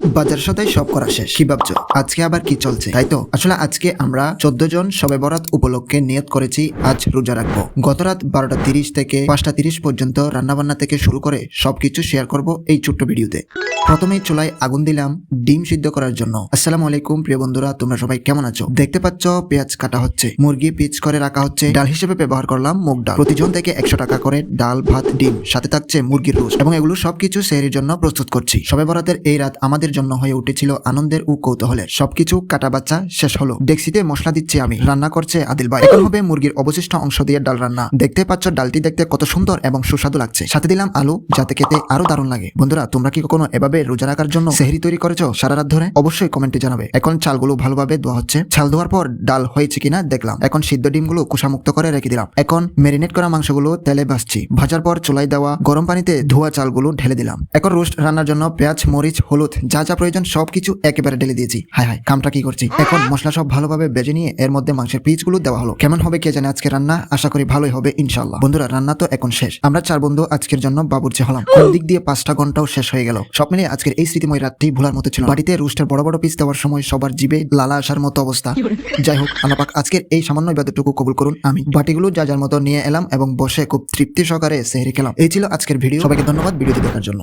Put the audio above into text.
বাজার সদাই সব করা শেষ। কি ভাবছো আজকে আবার কি চলছে, তাই তো? আসলে আজকে আমরা 14 জন শবে বরাত উপলক্ষে নিয়ত করেছি আজ রোজা রাখবো। গত রাত 12টা 30 থেকে 5টা 30 পর্যন্ত রান্নাবান্না থেকে শুরু করে সবকিছু শেয়ার করব এই ছোট্ট ভিডিওতে। প্রথমেই চুলায় আগুন দিলাম ডিম সিদ্ধ করার জন্য। আসসালামু আলাইকুম প্রিয় বন্ধুরা, তোমরা সবাই কেমন আছো? দেখতে পাচ্ছ পেঁয়াজ কাটা হচ্ছে, মুরগি পিচ করে রাখা হচ্ছে, ডাল হিসেবে ব্যবহার করলাম মুগ ডাল। প্রতিজন থেকে 100 টাকা করে ডাল, ভাত, ডিম, সাথে থাকছে মুরগির রোস্ট এবং এগুলো সবকিছু সেহরির জন্য প্রস্তুত করছি। শবে বরাতের এই রাত আমাদের জন্য হয়ে উঠেছিল আনন্দের ও কৌতূহলের। সবকিছু কাটা বাচ্চা শেষ হলো। ডেক্সিতে মশলা দিচ্ছি আমি, রান্না করছে আদিল ভাই। এখন হবে মুরগির অবশিষ্ট অংশ দিয়ে ডাল রান্না। দেখতে পাচ্ছ ডালটি দেখতে কত সুন্দর এবং সুস্বাদু লাগছে। সাথে দিলাম আলু, যাতে খেতে আরো দারুণ লাগে। বন্ধুরা, তোমরা কি কখনো এভাবে রোজা রাখার জন্য সেহরি তৈরি করেছো সারা রাত ধরে? অবশ্যই কমেন্টে জানাবে। এখন চালগুলো ভালোভাবে ধোয়া হচ্ছে। চাল ধোয়ার পর ডাল হয়েছে কিনা দেখলাম। এখন সিদ্ধ ডিমগুলো খোসামুক্ত করে রেখে দিলাম। এখন ম্যারিনেট করা মাংসগুলো তেলে ভাজছি। ভাজার পর চুলায় দেওয়া গরম পানিতে ধোয়া চালগুলো ঢেলে দিলাম। এখন রোস্ট রান্নার জন্য পেঁয়াজ, মরিচ, হলুদ যা যা প্রয়োজন সবকিছু একেবারে ঢেলে দিয়েছি। হায় হায়, কামটা কি করছি। এখন মশলা সব ভালোভাবে বেজে নিয়ে এর মধ্যে মাংসের পিসগুলো দেওয়া হলো। কেমন হবে কে জানে আজকে রান্না, আশা করি ভালোই হবে ইনশাআল্লাহ। বন্ধুরা, রান্না তো এখন শেষ। আমরা 4 বন্ধু আজকের জন্য বাবুর্চি হলাম। কোন দিক দিয়ে 5টা ঘন্টাও শেষ হয়ে গেল। সব মিলিয়ে আজকের এই স্মৃতিময় রাতটি ভোলার মতো ছিল। বাড়িতে রোস্টের বড় বড় পিস দেওয়ার সময় সবার জিভে লালা আসার মতো অবস্থা। যাই হোক, আল্লাহ পাক আজকের এই সামান্য ইবাদতটুকু কবুল করুন। আমি বাটিগুলো যা যার মতো নিয়ে এলাম এবং বসে খুব তৃপ্তি সহকারে সেহরি খেলাম। এই ছিল আজকের ভিডিও। সবাইকে ধন্যবাদ ভিডিওটি দেখার জন্য।